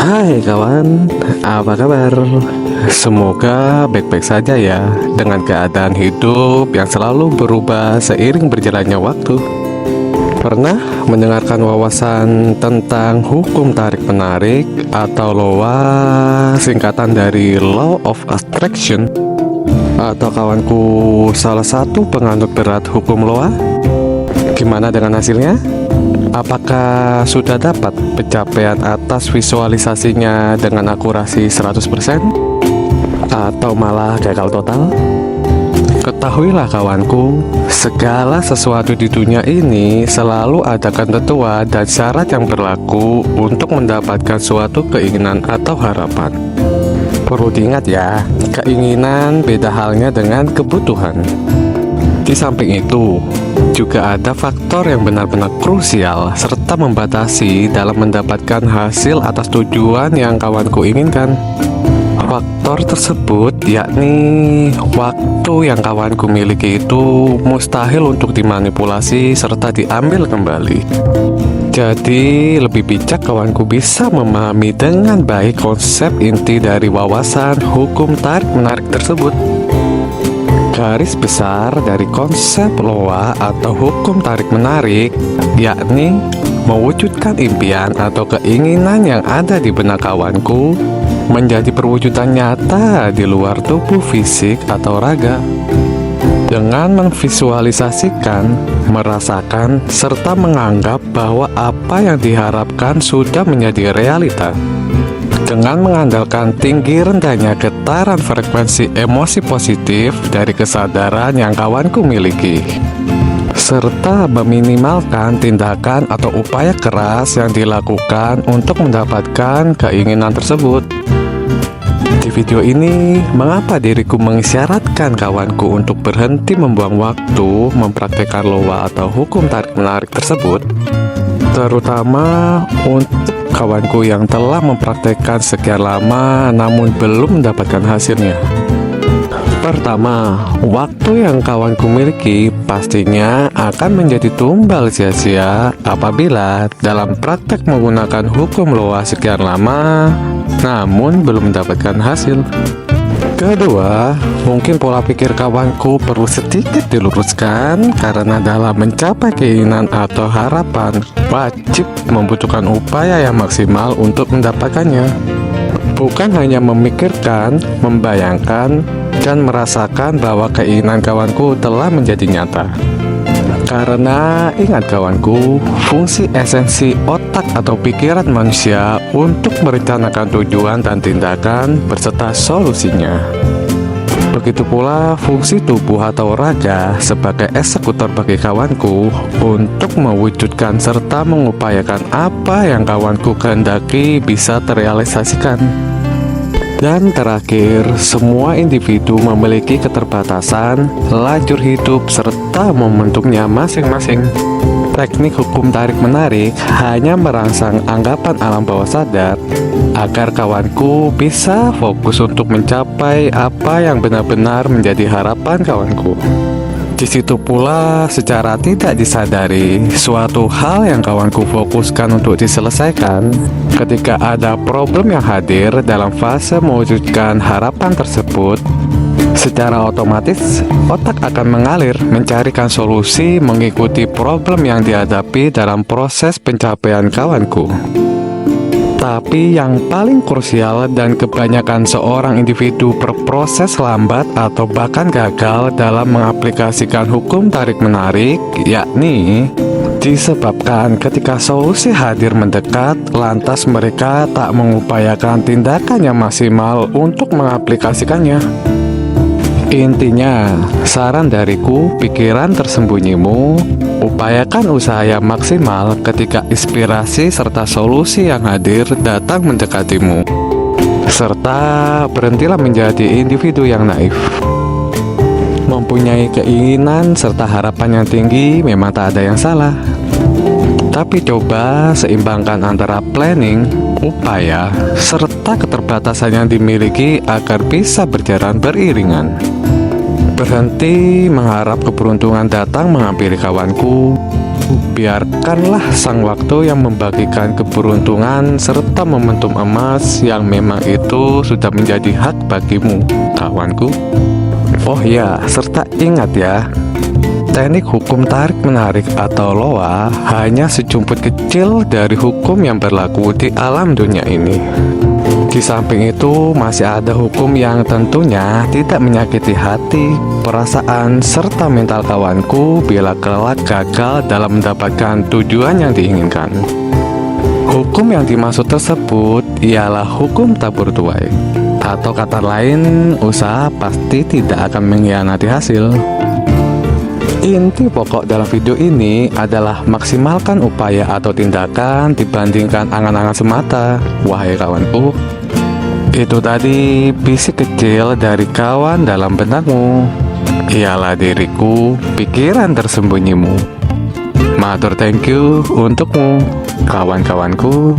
Hai kawan, apa kabar? Semoga baik-baik saja ya dengan keadaan hidup yang selalu berubah seiring berjalannya waktu. Pernah mendengarkan wawasan tentang hukum tarik-menarik atau LOA, singkatan dari Law of Attraction? Atau kawanku salah satu penganut berat hukum LOA? Gimana dengan hasilnya? Apakah sudah dapat pencapaian atas visualisasinya dengan akurasi 100%? Atau malah gagal total? Ketahuilah kawanku, segala sesuatu di dunia ini selalu ada ketentuan dan syarat yang berlaku untuk mendapatkan suatu keinginan atau harapan. Perlu diingat ya, keinginan beda halnya dengan kebutuhan. Di samping itu, juga ada faktor yang benar-benar krusial serta membatasi dalam mendapatkan hasil atas tujuan yang kawanku inginkan. Faktor tersebut yakni waktu yang kawanku miliki itu mustahil untuk dimanipulasi serta diambil kembali. Jadi lebih bijak kawanku bisa memahami dengan baik konsep inti dari wawasan hukum tarik-menarik tersebut. Garis besar dari konsep LOA atau hukum tarik-menarik yakni mewujudkan impian atau keinginan yang ada di benak kawanku menjadi perwujudan nyata di luar tubuh fisik atau raga. Dengan memvisualisasikan, merasakan, serta menganggap bahwa apa yang diharapkan sudah menjadi realita. Dengan mengandalkan tinggi rendahnya getaran frekuensi emosi positif dari kesadaran yang kawanku miliki, serta meminimalkan tindakan atau upaya keras yang dilakukan untuk mendapatkan keinginan tersebut. Di video ini, mengapa diriku mengisyaratkan kawanku untuk berhenti membuang waktu mempraktekkan LOA atau hukum tarik-menarik tersebut, terutama untuk kawanku yang telah mempraktekkan sekian lama namun belum mendapatkan hasilnya. Pertama, waktu yang kawanku miliki pastinya akan menjadi tumbal sia-sia apabila dalam praktek menggunakan hukum LOA sekian lama namun belum mendapatkan hasil. Kedua, mungkin pola pikir kawanku perlu sedikit diluruskan karena dalam mencapai keinginan atau harapan wajib membutuhkan upaya yang maksimal untuk mendapatkannya. Bukan hanya memikirkan, membayangkan, dan merasakan bahwa keinginan kawanku telah menjadi nyata. Karena ingat kawanku, fungsi esensi otak atau pikiran manusia untuk merencanakan tujuan dan tindakan beserta solusinya. Begitu pula fungsi tubuh atau raga sebagai eksekutor bagi kawanku untuk mewujudkan serta mengupayakan apa yang kawanku kehendaki bisa terrealisasikan. Dan terakhir, semua individu memiliki keterbatasan, lajur hidup, serta momentumnya masing-masing. Teknik hukum tarik-menarik hanya merangsang anggapan alam bawah sadar agar kawanku bisa fokus untuk mencapai apa yang benar-benar menjadi harapan kawanku. Di situ pula secara tidak disadari suatu hal yang kawanku fokuskan untuk diselesaikan. Ketika ada problem yang hadir dalam fase mewujudkan harapan tersebut, secara otomatis otak akan mengalir mencarikan solusi mengikuti problem yang dihadapi dalam proses pencapaian kawanku. Tapi yang paling krusial dan kebanyakan seorang individu berproses lambat atau bahkan gagal dalam mengaplikasikan hukum tarik-menarik, yakni disebabkan ketika solusi hadir mendekat, lantas mereka tak mengupayakan tindakan yang maksimal untuk mengaplikasikannya. Intinya, saran dariku, pikiran tersembunyimu, upayakan usaha yang maksimal ketika inspirasi serta solusi yang hadir datang mendekatimu. Serta berhentilah menjadi individu yang naif. Mempunyai keinginan serta harapan yang tinggi memang tak ada yang salah. Tapi coba seimbangkan antara planning, upaya, serta keterbatasan yang dimiliki agar bisa berjalan beriringan. Berhenti mengharap keberuntungan datang menghampiri kawanku, Biarkanlah sang waktu yang membagikan keberuntungan serta momentum emas yang memang itu sudah menjadi hak bagimu, kawanku. Oh ya, serta ingat ya, teknik hukum tarik-menarik atau loa hanya sejumput kecil dari hukum yang berlaku di alam dunia ini. Di samping itu, masih ada hukum yang tentunya tidak menyakiti hati, perasaan, serta mental kawanku bila kelak gagal dalam mendapatkan tujuan yang diinginkan. Hukum yang dimaksud tersebut ialah hukum tabur tuai, atau kata lain, usaha pasti tidak akan mengkhianati hasil. Inti pokok dalam video ini adalah maksimalkan upaya atau tindakan dibandingkan angan-angan semata, wahai kawanku. Itu tadi bisik kecil dari kawan dalam benakmu. Ialah diriku, pikiran tersembunyimu. Matur thank you untukmu, kawan-kawanku.